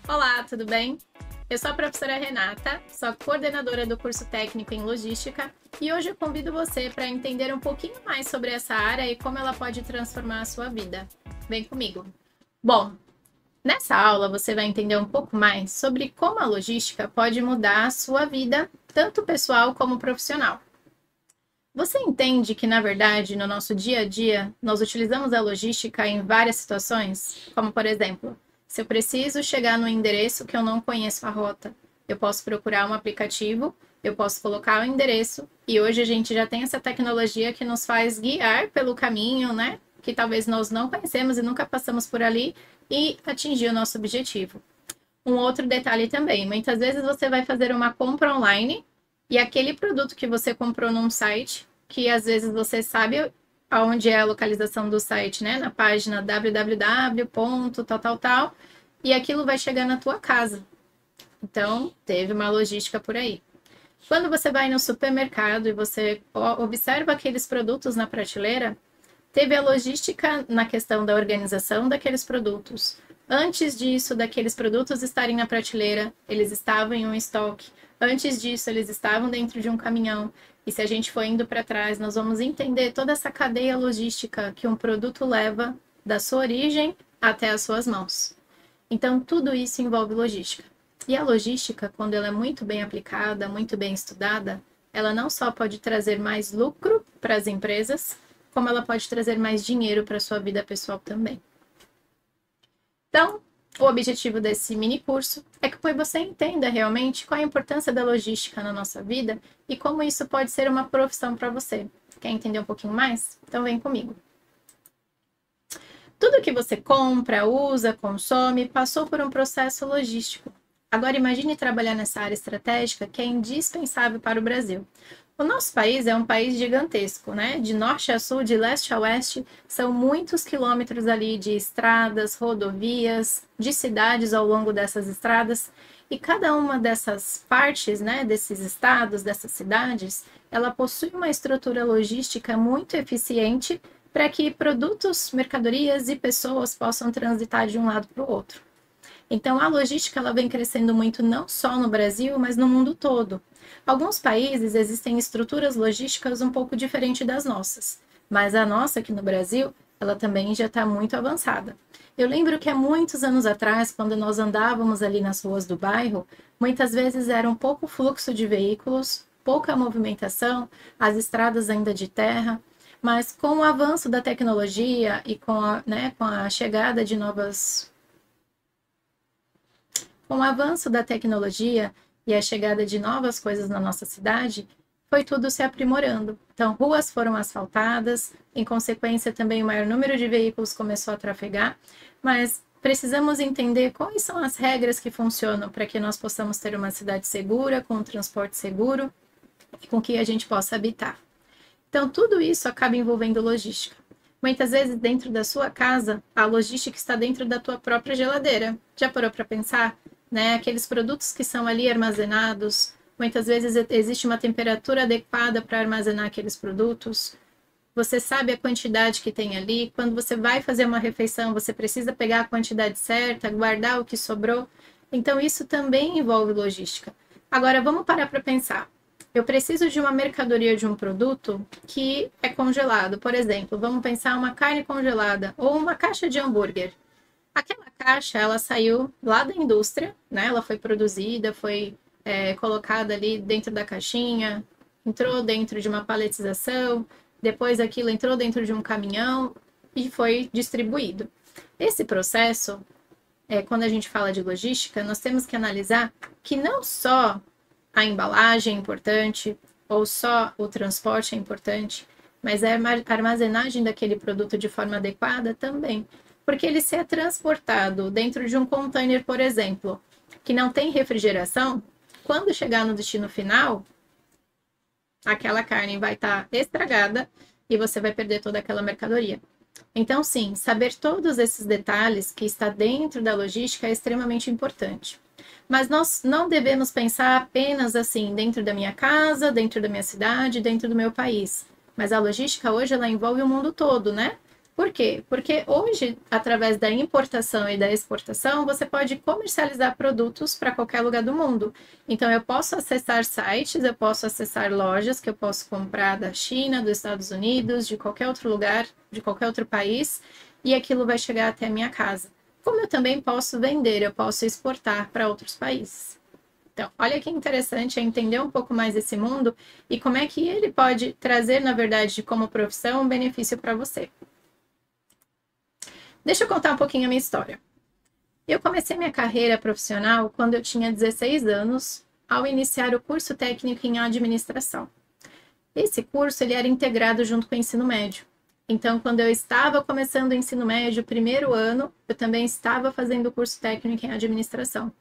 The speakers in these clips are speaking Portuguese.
Olá, tudo bem? Eu sou a professora Renata, sou a coordenadora do curso técnico em logística e hoje eu convido você para entender um pouquinho mais sobre essa área e como ela pode transformar a sua vida. Vem comigo! Bom, nessa aula você vai entender um pouco mais sobre como a logística pode mudar a sua vida, tanto pessoal como profissional. Você entende que, na verdade, no nosso dia a dia, nós utilizamos a logística em várias situações? Como, por exemplo, se eu preciso chegar no endereço que eu não conheço a rota, eu posso procurar um aplicativo, eu posso colocar o endereço, e hoje a gente já tem essa tecnologia que nos faz guiar pelo caminho, né? Que talvez nós não conhecemos e nunca passamos por ali, e atingir o nosso objetivo. Um outro detalhe também, muitas vezes você vai fazer uma compra online, e aquele produto que você comprou num site, que às vezes você sabe aonde é a localização do site, né? Na página www.tal, e aquilo vai chegar na tua casa. Então, teve uma logística por aí. Quando você vai no supermercado e você observa aqueles produtos na prateleira, teve a logística na questão da organização daqueles produtos. Antes disso, daqueles produtos estarem na prateleira, eles estavam em um estoque. Antes disso, eles estavam dentro de um caminhão. E se a gente for indo para trás, nós vamos entender toda essa cadeia logística que um produto leva da sua origem até as suas mãos. Então, tudo isso envolve logística. E a logística, quando ela é muito bem aplicada, muito bem estudada, ela não só pode trazer mais lucro para as empresas, como ela pode trazer mais dinheiro para a sua vida pessoal também. Então, o objetivo desse mini curso é que você entenda realmente qual é a importância da logística na nossa vida e como isso pode ser uma profissão para você. Quer entender um pouquinho mais? Então vem comigo. Tudo que você compra, usa, consome, passou por um processo logístico. Agora imagine trabalhar nessa área estratégica que é indispensável para o Brasil. O nosso país é um país gigantesco, né? De norte a sul, de leste a oeste, são muitos quilômetros ali de estradas, rodovias, de cidades ao longo dessas estradas, e cada uma dessas partes, né, desses estados, dessas cidades, ela possui uma estrutura logística muito eficiente para que produtos, mercadorias e pessoas possam transitar de um lado para o outro. Então, a logística ela vem crescendo muito não só no Brasil, mas no mundo todo. Alguns países existem estruturas logísticas um pouco diferentes das nossas, mas a nossa aqui no Brasil, ela também já está muito avançada. Eu lembro que há muitos anos atrás, quando nós andávamos ali nas ruas do bairro, muitas vezes era um pouco fluxo de veículos, pouca movimentação, as estradas ainda de terra, mas com o avanço da tecnologia e com a chegada de novas... Com o avanço da tecnologia e a chegada de novas coisas na nossa cidade, foi tudo se aprimorando. Então, ruas foram asfaltadas, em consequência também o maior número de veículos começou a trafegar, mas precisamos entender quais são as regras que funcionam para que nós possamos ter uma cidade segura, com um transporte seguro e com que a gente possa habitar. Então, tudo isso acaba envolvendo logística. Muitas vezes, dentro da sua casa, a logística está dentro da tua própria geladeira. Já parou para pensar? Né? Aqueles produtos que são ali armazenados, muitas vezes existe uma temperatura adequada para armazenar aqueles produtos. Você sabe a quantidade que tem ali. Quando você vai fazer uma refeição, você precisa pegar a quantidade certa, guardar o que sobrou. Então, isso também envolve logística. Agora, vamos parar para pensar. Eu preciso de uma mercadoria de um produto que é congelado. Por exemplo, vamos pensar uma carne congelada ou uma caixa de hambúrguer. Aquela caixa, ela saiu lá da indústria, né? Ela foi produzida, foi colocada ali dentro da caixinha, entrou dentro de uma paletização, depois aquilo entrou dentro de um caminhão e foi distribuído. Esse processo, quando a gente fala de logística, nós temos que analisar que não só a embalagem é importante, ou só o transporte é importante, mas a armazenagem daquele produto de forma adequada também. Porque ele se é transportado dentro de um container, por exemplo, que não tem refrigeração, quando chegar no destino final, aquela carne vai estar estragada e você vai perder toda aquela mercadoria. Então, sim, saber todos esses detalhes que está dentro da logística é extremamente importante. Mas nós não devemos pensar apenas assim, dentro da minha casa, dentro da minha cidade, dentro do meu país. Mas a logística hoje, ela envolve o mundo todo, né? Por quê? Porque hoje, através da importação e da exportação, você pode comercializar produtos para qualquer lugar do mundo. Então, eu posso acessar sites, eu posso acessar lojas que eu posso comprar da China, dos Estados Unidos, de qualquer outro lugar, de qualquer outro país, e aquilo vai chegar até a minha casa. Como eu também posso vender, eu posso exportar para outros países. Então, olha que interessante é entender um pouco mais esse mundo e como é que ele pode trazer, na verdade, como profissão, um benefício para você. Deixa eu contar um pouquinho a minha história. Eu comecei minha carreira profissional quando eu tinha 16 anos, ao iniciar o curso técnico em administração. Esse curso ele era integrado junto com o ensino médio. Então, quando eu estava começando o ensino médio, primeiro ano, eu também estava fazendo o curso técnico em administração.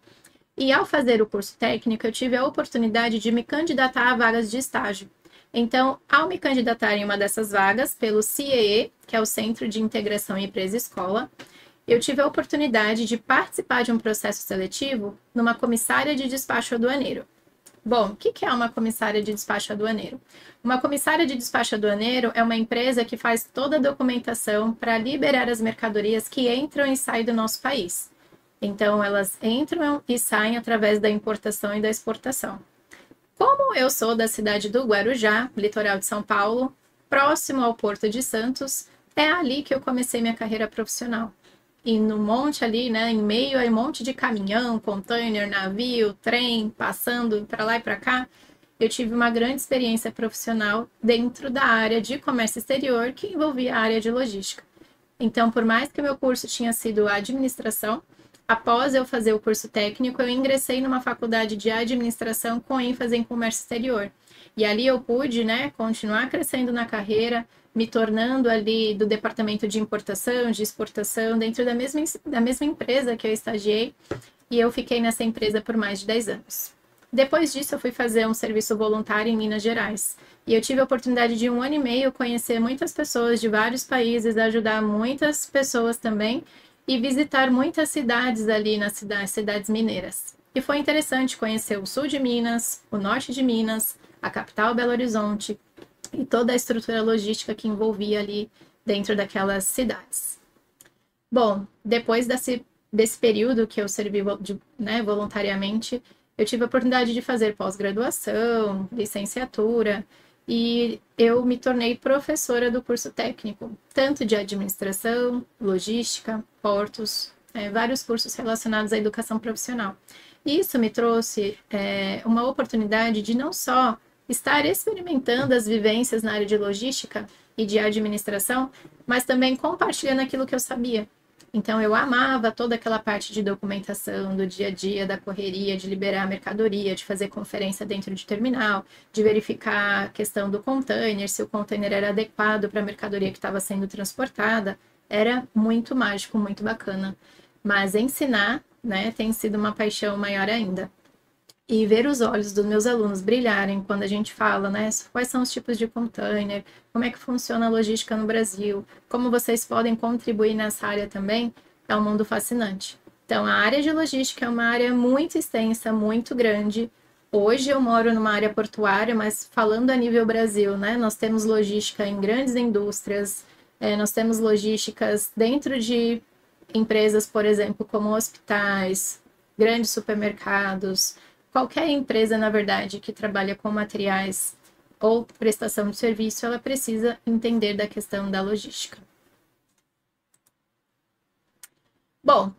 E ao fazer o curso técnico, eu tive a oportunidade de me candidatar a vagas de estágio. Então, ao me candidatar em uma dessas vagas, pelo CIEE, que é o Centro de Integração Empresa-Escola, eu tive a oportunidade de participar de um processo seletivo numa comissária de despacho aduaneiro. Bom, o que é uma comissária de despacho aduaneiro? Uma comissária de despacho aduaneiro é uma empresa que faz toda a documentação para liberar as mercadorias que entram e saem do nosso país. Então, elas entram e saem através da importação e da exportação. Como eu sou da cidade do Guarujá, litoral de São Paulo, próximo ao Porto de Santos, é ali que eu comecei minha carreira profissional. E no monte ali, né, em meio a um monte de caminhão, container, navio, trem, passando para lá e para cá, eu tive uma grande experiência profissional dentro da área de comércio exterior que envolvia a área de logística. Então, por mais que o meu curso tinha sido administração, após eu fazer o curso técnico, eu ingressei numa faculdade de administração com ênfase em comércio exterior. E ali eu pude, né, continuar crescendo na carreira, me tornando ali do departamento de importação, de exportação, dentro da mesma empresa que eu estagiei, e eu fiquei nessa empresa por mais de 10 anos. Depois disso, eu fui fazer um serviço voluntário em Minas Gerais, e eu tive a oportunidade de 1 ano e meio conhecer muitas pessoas de vários países, ajudar muitas pessoas também, e visitar muitas cidades ali nas cidades mineiras. E foi interessante conhecer o sul de Minas, o norte de Minas, a capital Belo Horizonte, e toda a estrutura logística que envolvia ali dentro daquelas cidades. Bom, depois desse período que eu servi, né, voluntariamente, eu tive a oportunidade de fazer pós-graduação, licenciatura, e eu me tornei professora do curso técnico, tanto de administração, logística, portos, vários cursos relacionados à educação profissional. E isso me trouxe uma oportunidade de não só estar experimentando as vivências na área de logística e de administração, mas também compartilhando aquilo que eu sabia. Então, eu amava toda aquela parte de documentação do dia a dia, da correria, de liberar a mercadoria, de fazer conferência dentro de terminal, de verificar a questão do container, se o container era adequado para a mercadoria que estava sendo transportada. Era muito mágico, muito bacana. Mas ensinar, né, tem sido uma paixão maior ainda. E ver os olhos dos meus alunos brilharem quando a gente fala, né, quais são os tipos de container, como é que funciona a logística no Brasil, como vocês podem contribuir nessa área também, é um mundo fascinante. Então, a área de logística é uma área muito extensa, muito grande. Hoje eu moro numa área portuária, mas falando a nível Brasil, né, nós temos logística em grandes indústrias, nós temos logísticas dentro de empresas, por exemplo, como hospitais, grandes supermercados. Qualquer empresa, na verdade, que trabalha com materiais ou prestação de serviço, ela precisa entender da questão da logística. Bom,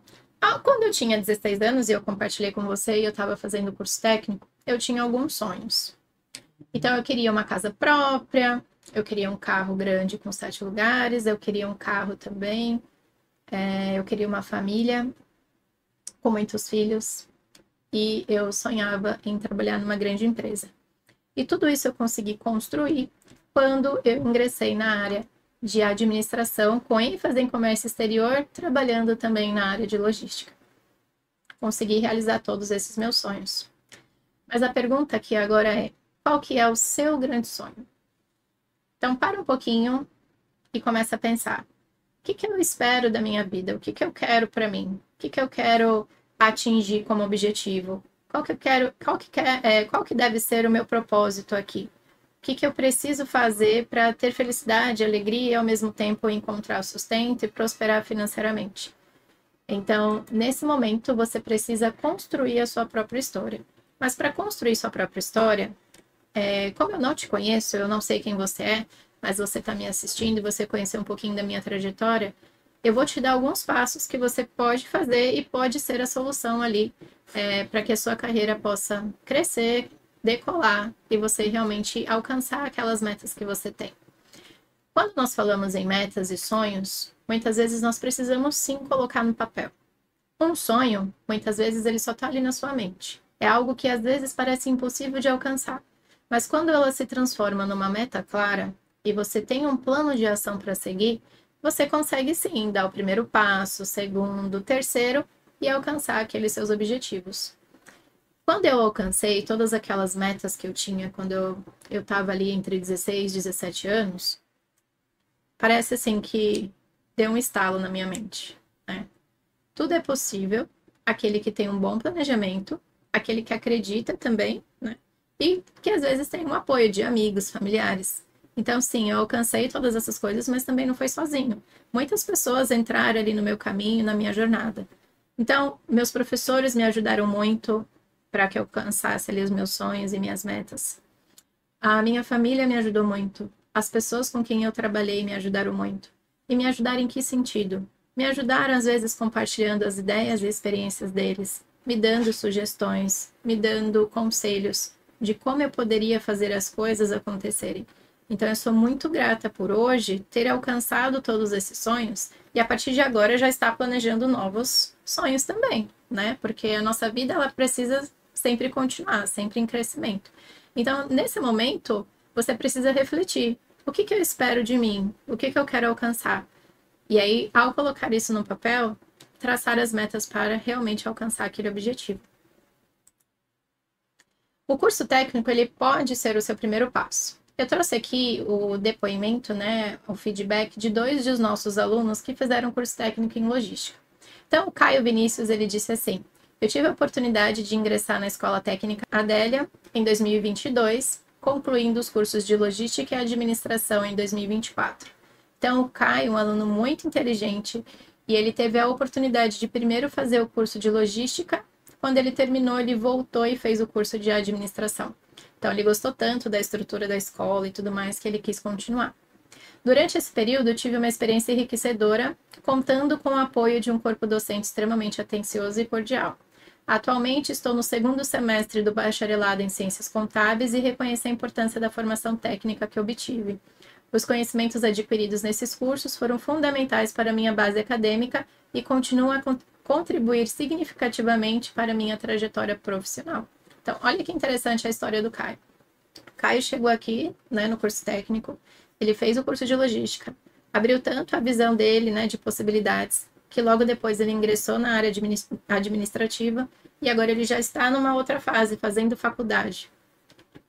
quando eu tinha 16 anos e eu compartilhei com você e eu estava fazendo o curso técnico, eu tinha alguns sonhos. Então, eu queria uma casa própria, eu queria um carro grande com 7 lugares, eu queria um carro também, eu queria uma família com muitos filhos. E eu sonhava em trabalhar numa grande empresa. E tudo isso eu consegui construir quando eu ingressei na área de administração, com ênfase em comércio exterior, trabalhando também na área de logística. Consegui realizar todos esses meus sonhos. Mas a pergunta aqui agora é, qual que é o seu grande sonho? Então, para um pouquinho e começa a pensar, o que eu espero da minha vida? O que eu quero para mim? O que eu quero atingir como objetivo? Qual que deve ser o meu propósito aqui? que eu preciso fazer para ter felicidade, alegria e ao mesmo tempo encontrar sustento e prosperar financeiramente. Então, nesse momento, você precisa construir a sua própria história. Mas para construir sua própria história, como eu não te conheço, eu não sei quem você é, mas você está me assistindo e você conheceu um pouquinho da minha trajetória, eu vou te dar alguns passos que você pode fazer e pode ser a solução ali para que a sua carreira possa crescer, decolar e você realmente alcançar aquelas metas que você tem. Quando nós falamos em metas e sonhos, muitas vezes nós precisamos sim colocar no papel. Um sonho, muitas vezes ele só está ali na sua mente. É algo que às vezes parece impossível de alcançar. Mas quando ela se transforma numa meta clara e você tem um plano de ação para seguir, você consegue sim dar o primeiro passo, o segundo, o terceiro e alcançar aqueles seus objetivos. Quando eu alcancei todas aquelas metas que eu tinha quando eu estava ali entre 16 e 17 anos, parece assim que deu um estalo na minha mente, né? Tudo é possível, aquele que tem um bom planejamento, aquele que acredita também, né? E que às vezes tem um apoio de amigos, familiares. Então, sim, eu alcancei todas essas coisas, mas também não foi sozinho. Muitas pessoas entraram ali no meu caminho, na minha jornada. Então, meus professores me ajudaram muito para que eu alcançasse ali os meus sonhos e minhas metas. A minha família me ajudou muito. As pessoas com quem eu trabalhei me ajudaram muito. E me ajudaram em que sentido? Me ajudaram, às vezes, compartilhando as ideias e experiências deles, me dando sugestões, me dando conselhos de como eu poderia fazer as coisas acontecerem. Então, eu sou muito grata por hoje ter alcançado todos esses sonhos e, a partir de agora, já estar planejando novos sonhos também, né? Porque a nossa vida, ela precisa sempre continuar, sempre em crescimento. Então, nesse momento, você precisa refletir. O que eu espero de mim? O que eu quero alcançar? E aí, ao colocar isso no papel, traçar as metas para realmente alcançar aquele objetivo. O curso técnico, ele pode ser o seu primeiro passo. Eu trouxe aqui o depoimento, né, o feedback de 2 dos nossos alunos que fizeram curso técnico em logística. Então, o Caio Vinícius, ele disse assim: eu tive a oportunidade de ingressar na Escola Técnica Adélia em 2022, concluindo os cursos de logística e administração em 2024. Então, o Caio, um aluno muito inteligente, e ele teve a oportunidade de primeiro fazer o curso de logística. Quando ele terminou, ele voltou e fez o curso de administração. Então, ele gostou tanto da estrutura da escola e tudo mais que ele quis continuar. Durante esse período, eu tive uma experiência enriquecedora, contando com o apoio de um corpo docente extremamente atencioso e cordial. Atualmente, estou no 2º semestre do bacharelado em Ciências Contábeis e reconheço a importância da formação técnica que obtive. Os conhecimentos adquiridos nesses cursos foram fundamentais para a minha base acadêmica e continuam a contribuir significativamente para a minha trajetória profissional. Então, olha que interessante a história do Caio. O Caio chegou aqui, né, no curso técnico, ele fez o curso de logística, abriu tanto a visão dele, né, de possibilidades, que logo depois ele ingressou na área administrativa e agora ele já está numa outra fase, fazendo faculdade,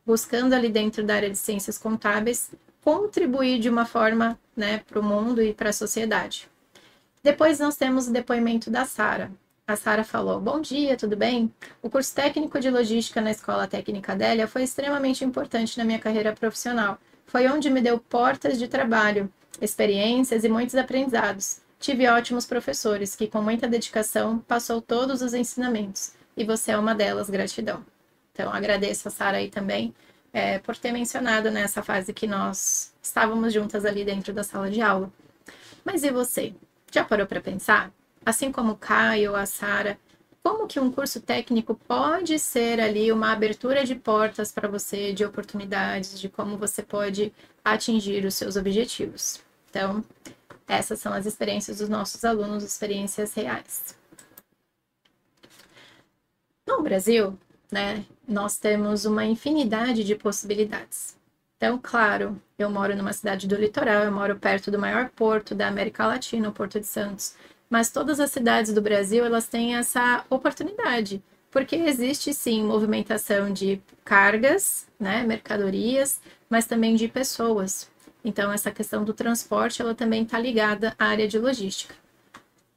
buscando ali dentro da área de ciências contábeis, contribuir de uma forma, né, para o mundo e para a sociedade. Depois nós temos o depoimento da Sara. A Sara falou: bom dia, tudo bem? O curso técnico de logística na Escola Técnica Adélia foi extremamente importante na minha carreira profissional. Foi onde me deu portas de trabalho, experiências e muitos aprendizados. Tive ótimos professores que, com muita dedicação, passou todos os ensinamentos. E você é uma delas, gratidão. Então, agradeço a Sara aí também por ter mencionado nessa fase que nós estávamos juntas ali dentro da sala de aula. Mas e você? Já parou para pensar? Assim como o Caio, a Sara, como que um curso técnico pode ser ali uma abertura de portas para você, de oportunidades, de como você pode atingir os seus objetivos. Então, essas são as experiências dos nossos alunos, experiências reais. No Brasil, né, nós temos uma infinidade de possibilidades. Então, claro, eu moro numa cidade do litoral, eu moro perto do maior porto da América Latina, o Porto de Santos. Mas todas as cidades do Brasil, elas têm essa oportunidade, porque existe sim movimentação de cargas, né, mercadorias, mas também de pessoas. Então, essa questão do transporte, ela também está ligada à área de logística.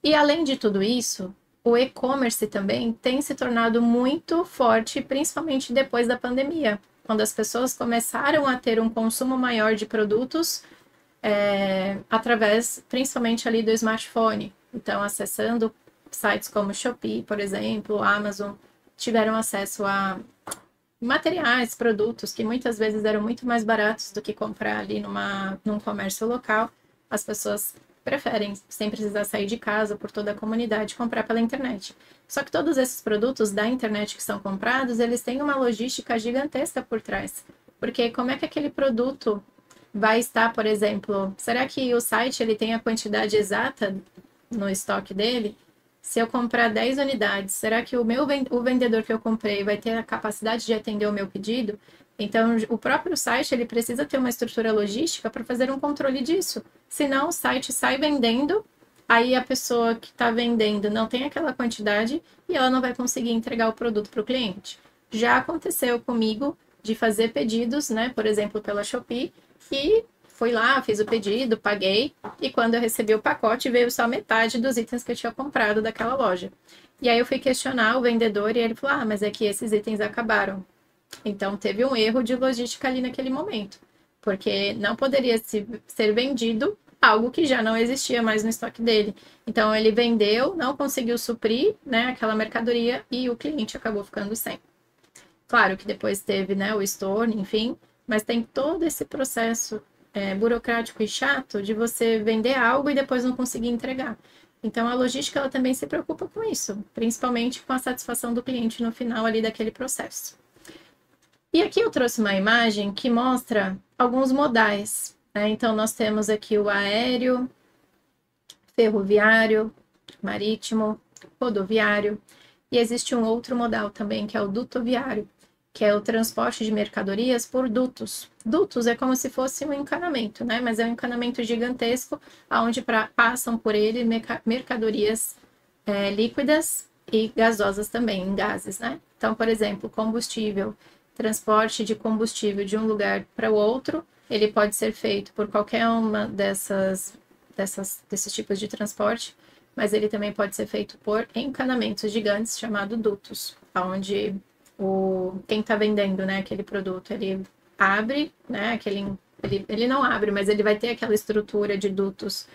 E além de tudo isso, o e-commerce também tem se tornado muito forte, principalmente depois da pandemia. quando as pessoas começaram a ter um consumo maior de produtos, através, principalmente ali do smartphone. Então, acessando sites como Shopee, por exemplo, Amazon, tiveram acesso a materiais, produtos que muitas vezes eram muito mais baratos do que comprar ali num comércio local. As pessoas preferem, sem precisar sair de casa, por toda a comunidade, comprar pela internet. Só que todos esses produtos da internet que são comprados, eles têm uma logística gigantesca por trás. Porque como é que aquele produto vai estar, por exemplo, será que o site ele tem a quantidade exata no estoque dele? Se eu comprar 10 unidades, será que o vendedor que eu comprei vai ter a capacidade de atender o meu pedido? Então, o próprio site ele precisa ter uma estrutura logística para fazer um controle disso. Senão, o site sai vendendo, aí a pessoa que está vendendo não tem aquela quantidade e ela não vai conseguir entregar o produto para o cliente. Já aconteceu comigo de fazer pedidos, né, por exemplo, pela Shopee, e fui lá, fiz o pedido, paguei, e quando eu recebi o pacote, veio só metade dos itens que eu tinha comprado daquela loja. E aí eu fui questionar o vendedor e ele falou, mas é que esses itens acabaram. Então teve um erro de logística ali naquele momento, porque não poderia ser vendido algo que já não existia mais no estoque dele. Então ele vendeu, não conseguiu suprir, né, aquela mercadoria e o cliente acabou ficando sem. Claro que depois teve, né, o estorno, enfim, mas tem todo esse processo burocrático e chato de você vender algo e depois não conseguir entregar. Então, a logística ela também se preocupa com isso, principalmente com a satisfação do cliente no final ali daquele processo. E aqui eu trouxe uma imagem que mostra alguns modais, né? Então, nós temos aqui o aéreo, ferroviário, marítimo, rodoviário, e existe um outro modal também, que é o dutoviário, que é o transporte de mercadorias por dutos. Dutos é como se fosse um encanamento, né? Mas é um encanamento gigantesco, onde passam por ele mercadorias líquidas e gasosas também, em gases, né? Então, por exemplo, combustível, transporte de combustível de um lugar para o outro, ele pode ser feito por qualquer uma desses tipos de transporte, mas ele também pode ser feito por encanamentos gigantes, chamado dutos, onde quem está vendendo, né, aquele produto, ele abre, né, ele não abre, mas ele vai ter aquela estrutura de dutos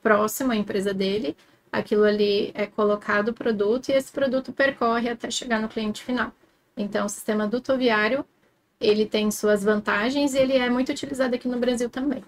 próximo à empresa dele, aquilo ali é colocado o produto e esse produto percorre até chegar no cliente final. Então, o sistema dutoviário, ele tem suas vantagens e ele é muito utilizado aqui no Brasil também.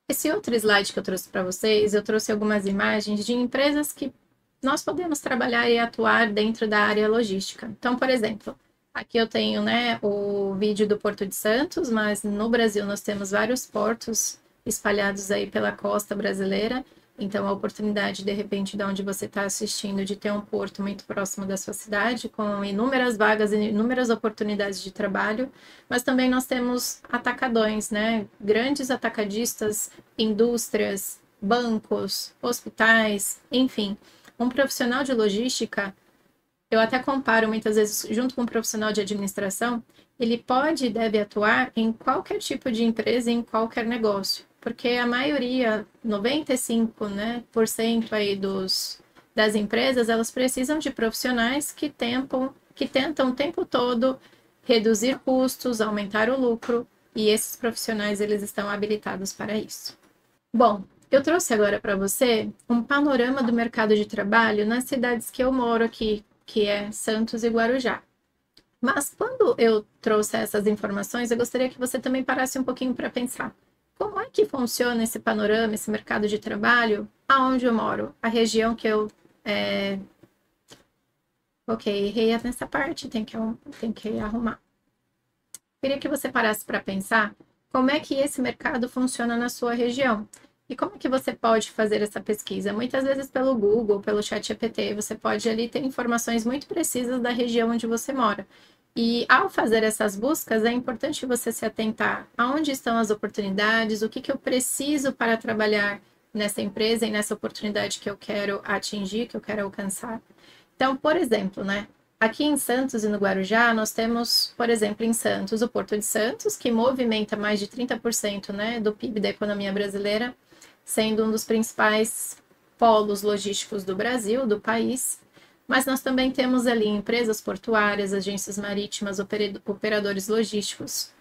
Esse outro slide que eu trouxe para vocês, eu trouxe algumas imagens de empresas que nós podemos trabalhar e atuar dentro da área logística. Então, por exemplo, aqui eu tenho, né, o vídeo do Porto de Santos, mas no Brasil nós temos vários portos espalhados aí pela costa brasileira. Então, a oportunidade, de repente, de onde você está assistindo, de ter um porto muito próximo da sua cidade, com inúmeras vagas e inúmeras oportunidades de trabalho. Mas também nós temos atacadões, né, grandes atacadistas, indústrias, bancos, hospitais, enfim. Um profissional de logística, eu até comparo muitas vezes junto com um profissional de administração, ele pode e deve atuar em qualquer tipo de empresa, em qualquer negócio, porque a maioria, 95%, né, aí das empresas, elas precisam de profissionais que tentam o tempo todo reduzir custos, aumentar o lucro, e esses profissionais, eles estão habilitados para isso. Bom, eu trouxe agora para você um panorama do mercado de trabalho nas cidades que eu moro aqui, que é Santos e Guarujá. Mas quando eu trouxe essas informações, eu gostaria que você também parasse um pouquinho para pensar. Como é que funciona esse panorama, esse mercado de trabalho, aonde eu moro? A região que eu... Ok, errei nessa parte, tem que arrumar. Queria que você parasse para pensar como é que esse mercado funciona na sua região. E como é que você pode fazer essa pesquisa? Muitas vezes pelo Google, pelo ChatGPT, você pode ali ter informações muito precisas da região onde você mora. E ao fazer essas buscas, é importante você se atentar aonde estão as oportunidades, o que eu preciso para trabalhar nessa empresa e nessa oportunidade que eu quero atingir, que eu quero alcançar. Então, por exemplo, né? Aqui em Santos e no Guarujá, nós temos, por exemplo, em Santos, o Porto de Santos, que movimenta mais de 30%, né, do PIB da economia brasileira, sendo um dos principais polos logísticos do Brasil, do país. Mas nós também temos ali empresas portuárias, agências marítimas, operadores logísticos.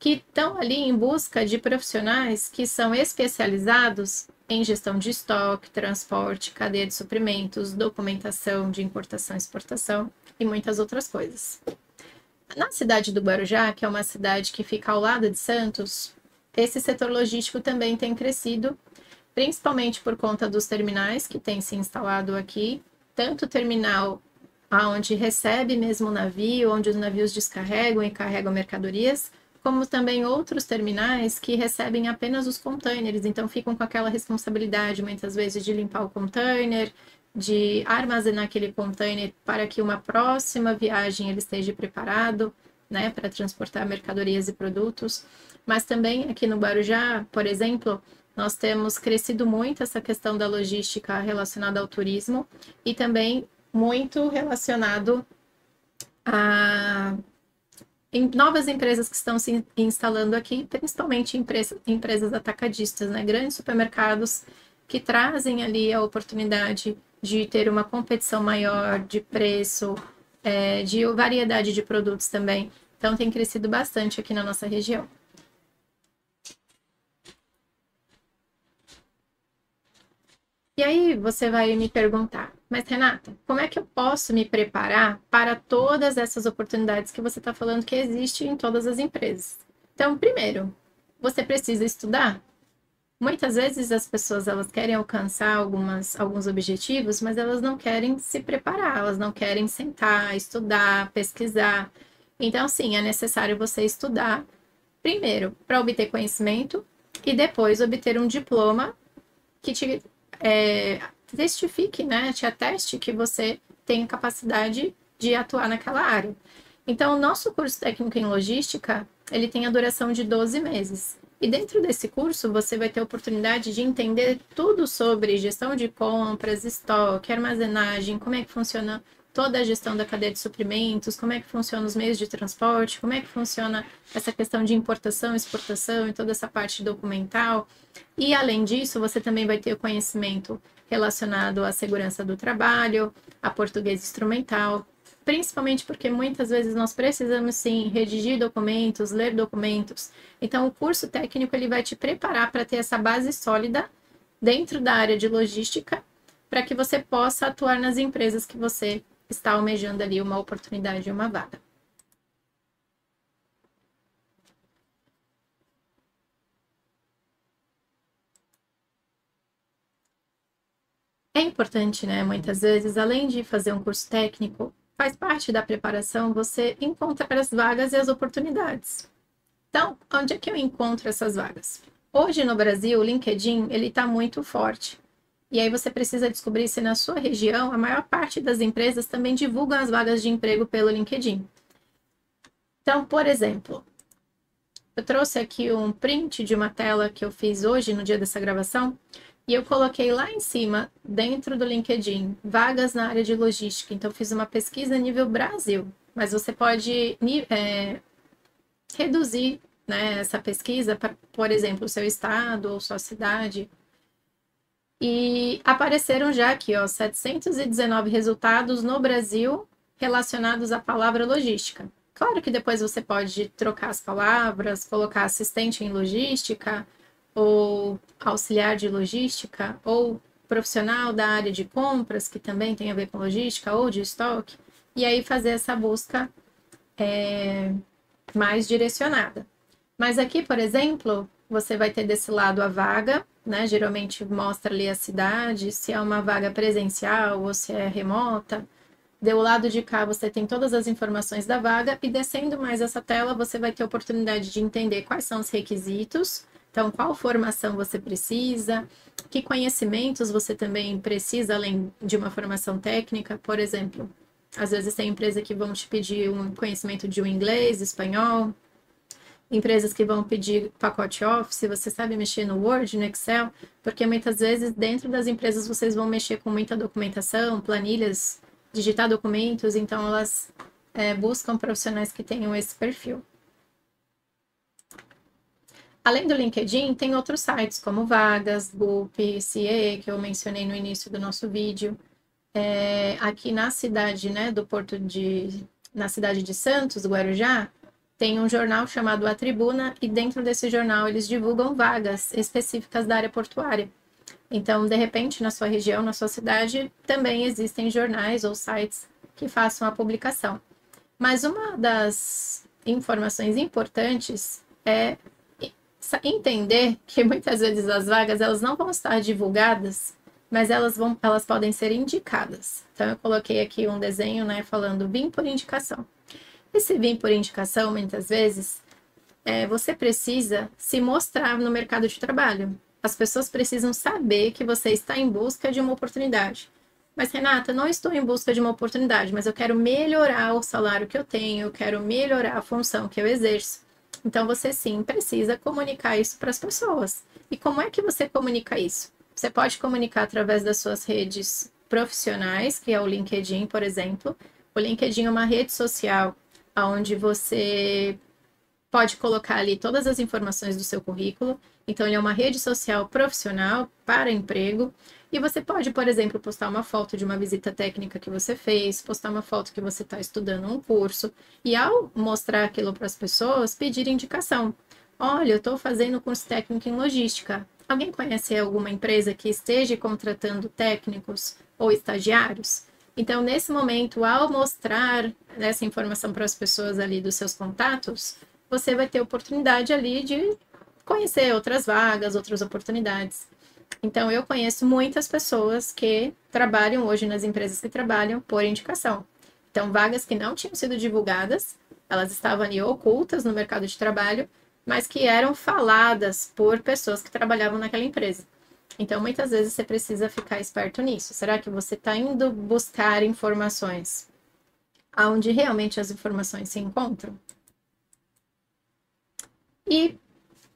que estão ali em busca de profissionais que são especializados em gestão de estoque, transporte, cadeia de suprimentos, documentação de importação e exportação e muitas outras coisas. Na cidade do Guarujá, que é uma cidade que fica ao lado de Santos, esse setor logístico também tem crescido, principalmente por conta dos terminais que têm se instalado aqui, tanto o terminal onde recebe mesmo o navio, onde os navios descarregam e carregam mercadorias, como também outros terminais que recebem apenas os containers, então ficam com aquela responsabilidade, muitas vezes, de limpar o container, de armazenar aquele container para que uma próxima viagem ele esteja preparado, né, para transportar mercadorias e produtos. Mas também aqui no Guarujá, por exemplo, nós temos crescido muito essa questão da logística relacionada ao turismo e também muito relacionado a novas empresas que estão se instalando aqui, principalmente empresas atacadistas, né? Grandes supermercados que trazem ali a oportunidade de ter uma competição maior de preço, de variedade de produtos também. Então, tem crescido bastante aqui na nossa região. E aí você vai me perguntar, mas Renata, como é que eu posso me preparar para todas essas oportunidades que você está falando que existem em todas as empresas? Então, primeiro, você precisa estudar. Muitas vezes as pessoas elas querem alcançar alguns objetivos, mas elas não querem se preparar, elas não querem sentar, estudar, pesquisar. Então, sim, é necessário você estudar primeiro para obter conhecimento e depois obter um diploma que te testifique, né, te ateste que você tem capacidade de atuar naquela área. Então, o nosso curso técnico em logística, ele tem a duração de 12 meses. E dentro desse curso, você vai ter a oportunidade de entender tudo sobre gestão de compras, estoque, armazenagem, como é que funciona toda a gestão da cadeia de suprimentos, como é que funcionam os meios de transporte, como é que funciona essa questão de importação, exportação e toda essa parte documental. E, além disso, você também vai ter o conhecimento relacionado à segurança do trabalho, a português instrumental, principalmente porque muitas vezes nós precisamos, sim, redigir documentos, ler documentos. Então, o curso técnico ele vai te preparar para ter essa base sólida dentro da área de logística, para que você possa atuar nas empresas que você está almejando ali uma oportunidade, uma vaga. É importante, né, muitas vezes, além de fazer um curso técnico, faz parte da preparação você encontrar as vagas e as oportunidades. Então, onde é que eu encontro essas vagas? Hoje no Brasil, o LinkedIn ele está muito forte. E aí você precisa descobrir se na sua região a maior parte das empresas também divulgam as vagas de emprego pelo LinkedIn. Então, por exemplo, eu trouxe aqui um print de uma tela que eu fiz hoje no dia dessa gravação e eu coloquei lá em cima, dentro do LinkedIn, vagas na área de logística. Então, eu fiz uma pesquisa a nível Brasil, mas você pode reduzir, né, essa pesquisa para, por exemplo, o seu estado ou sua cidade. E apareceram já aqui, ó, 719 resultados no Brasil relacionados à palavra logística. Claro que depois você pode trocar as palavras, colocar assistente em logística, ou auxiliar de logística, ou profissional da área de compras, que também tem a ver com logística, ou de estoque, e aí fazer essa busca mais direcionada. Mas aqui, por exemplo, você vai ter desse lado a vaga, né? Geralmente mostra ali a cidade, se é uma vaga presencial ou se é remota. Do lado de cá você tem todas as informações da vaga e descendo mais essa tela você vai ter a oportunidade de entender quais são os requisitos, então qual formação você precisa, que conhecimentos você também precisa além de uma formação técnica, por exemplo. Às vezes tem empresa que vão te pedir um conhecimento de um inglês, espanhol, empresas que vão pedir pacote Office, você sabe mexer no Word, no Excel, porque muitas vezes dentro das empresas vocês vão mexer com muita documentação, planilhas, digitar documentos, então elas buscam profissionais que tenham esse perfil. Além do LinkedIn, tem outros sites como Vagas, Gulp, CIE, que eu mencionei no início do nosso vídeo. Aqui na cidade, né, na cidade de Santos, Guarujá, tem um jornal chamado A Tribuna e dentro desse jornal eles divulgam vagas específicas da área portuária. Então, de repente, na sua região, na sua cidade, também existem jornais ou sites que façam a publicação. Mas uma das informações importantes é entender que muitas vezes as vagas elas não vão estar divulgadas, mas elas podem ser indicadas. Então, eu coloquei aqui um desenho, né, falando vim por indicação. Esse vim por indicação, muitas vezes, você precisa se mostrar no mercado de trabalho. As pessoas precisam saber que você está em busca de uma oportunidade. Mas, Renata, não estou em busca de uma oportunidade, mas eu quero melhorar o salário que eu tenho, eu quero melhorar a função que eu exerço. Então, você sim precisa comunicar isso para as pessoas. E como é que você comunica isso? Você pode comunicar através das suas redes profissionais, que é o LinkedIn, por exemplo. O LinkedIn é uma rede social onde você pode colocar ali todas as informações do seu currículo. Então, ele é uma rede social profissional para emprego. E você pode, por exemplo, postar uma foto de uma visita técnica que você fez, postar uma foto que você está estudando um curso. E ao mostrar aquilo para as pessoas, pedir indicação. Olha, eu estou fazendo curso técnico em logística. Alguém conhece alguma empresa que esteja contratando técnicos ou estagiários? Então, nesse momento, ao mostrar essa informação para as pessoas ali dos seus contatos, você vai ter oportunidade ali de conhecer outras vagas, outras oportunidades. Então, eu conheço muitas pessoas que trabalham hoje nas empresas que trabalham por indicação. Então, vagas que não tinham sido divulgadas, elas estavam ali ocultas no mercado de trabalho, mas que eram faladas por pessoas que trabalhavam naquela empresa. Então, muitas vezes você precisa ficar esperto nisso. Será que você está indo buscar informações onde realmente as informações se encontram? E,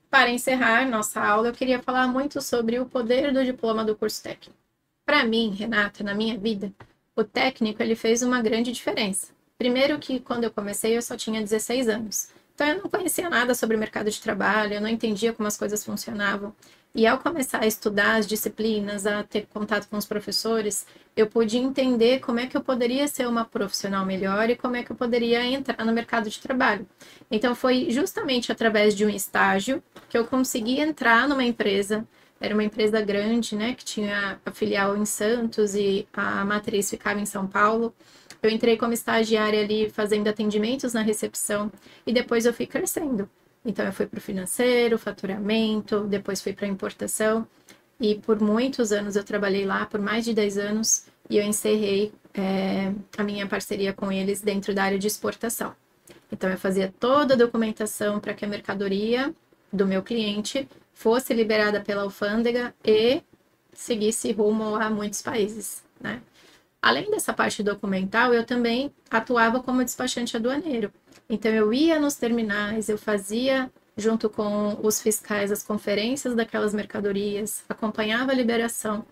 para encerrar nossa aula, eu queria falar muito sobre o poder do diploma do curso técnico. Para mim, Renata, na minha vida, o técnico ele fez uma grande diferença. Primeiro que, quando eu comecei, eu só tinha 16 anos. Então, eu não conhecia nada sobre o mercado de trabalho, eu não entendia como as coisas funcionavam. E ao começar a estudar as disciplinas, a ter contato com os professores, eu pude entender como é que eu poderia ser uma profissional melhor e como é que eu poderia entrar no mercado de trabalho. Então, foi justamente através de um estágio que eu consegui entrar numa empresa. Era uma empresa grande, né, que tinha a filial em Santos e a matriz ficava em São Paulo. Eu entrei como estagiária ali fazendo atendimentos na recepção e depois eu fui crescendo. Então eu fui para o financeiro, faturamento, depois fui para a importação e por muitos anos eu trabalhei lá, por mais de 10 anos, e eu encerrei a minha parceria com eles dentro da área de exportação. Então eu fazia toda a documentação para que a mercadoria do meu cliente fosse liberada pela alfândega e seguisse rumo a muitos países, né? Além dessa parte documental, eu também atuava como despachante aduaneiro. Então, eu ia nos terminais, eu fazia, junto com os fiscais, as conferências daquelas mercadorias, acompanhava a liberação.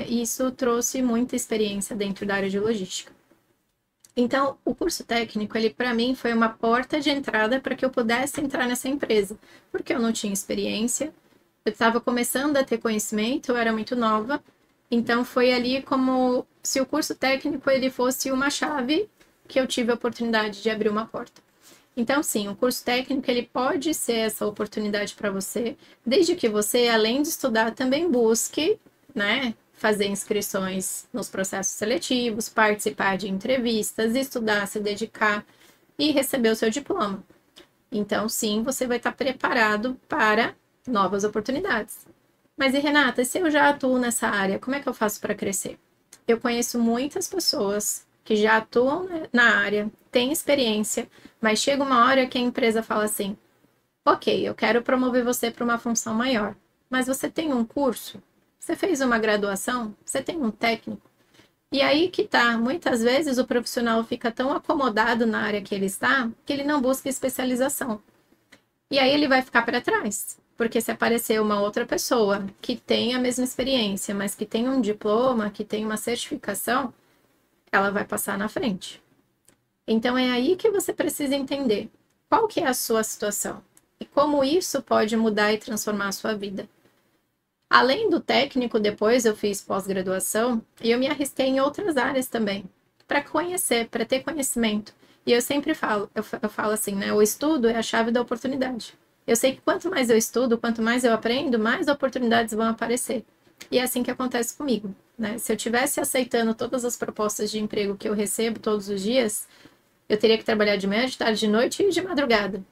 E isso trouxe muita experiência dentro da área de logística. Então, o curso técnico, ele para mim foi uma porta de entrada para que eu pudesse entrar nessa empresa, porque eu não tinha experiência, eu estava começando a ter conhecimento, eu era muito nova. Então, foi ali como se o curso técnico ele fosse uma chave que eu tive a oportunidade de abrir uma porta. Então, sim, o curso técnico ele pode ser essa oportunidade para você, desde que você, além de estudar, também busque, né, fazer inscrições nos processos seletivos, participar de entrevistas, estudar, se dedicar e receber o seu diploma. Então, sim, você vai estar preparado para novas oportunidades. Mas e Renata, se eu já atuo nessa área, como é que eu faço para crescer? Eu conheço muitas pessoas que já atuam na área, têm experiência, mas chega uma hora que a empresa fala assim: ok, eu quero promover você para uma função maior, mas você tem um curso? Você fez uma graduação? Você tem um técnico? E aí que tá, muitas vezes o profissional fica tão acomodado na área que ele está, que ele não busca especialização. E aí ele vai ficar para trás. Porque se aparecer uma outra pessoa que tem a mesma experiência, mas que tem um diploma, que tem uma certificação, ela vai passar na frente. Então é aí que você precisa entender qual que é a sua situação e como isso pode mudar e transformar a sua vida. Além do técnico, depois eu fiz pós-graduação e eu me arrisquei em outras áreas também, para conhecer, para ter conhecimento. E eu sempre falo, eu falo assim, né? O estudo é a chave da oportunidade. Eu sei que quanto mais eu estudo, quanto mais eu aprendo, mais oportunidades vão aparecer. E é assim que acontece comigo, né? Se eu tivesse aceitando todas as propostas de emprego que eu recebo todos os dias, eu teria que trabalhar de manhã, de tarde, de noite e de madrugada.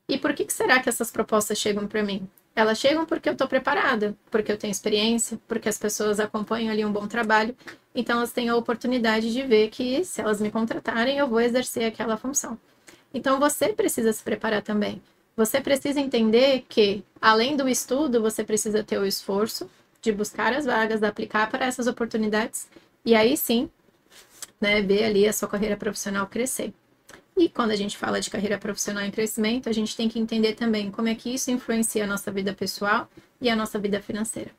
E por que será que essas propostas chegam para mim? Elas chegam porque eu estou preparada, porque eu tenho experiência, porque as pessoas acompanham ali um bom trabalho, então elas têm a oportunidade de ver que se elas me contratarem, eu vou exercer aquela função. Então você precisa se preparar também. Você precisa entender que, além do estudo, você precisa ter o esforço de buscar as vagas, de aplicar para essas oportunidades, e aí sim, né, ver ali a sua carreira profissional crescer. E quando a gente fala de carreira profissional em crescimento, a gente tem que entender também como é que isso influencia a nossa vida pessoal e a nossa vida financeira.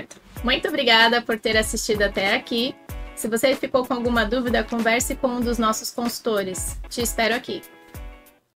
Muito obrigada por ter assistido até aqui. Se você ficou com alguma dúvida, converse com um dos nossos consultores. Te espero aqui.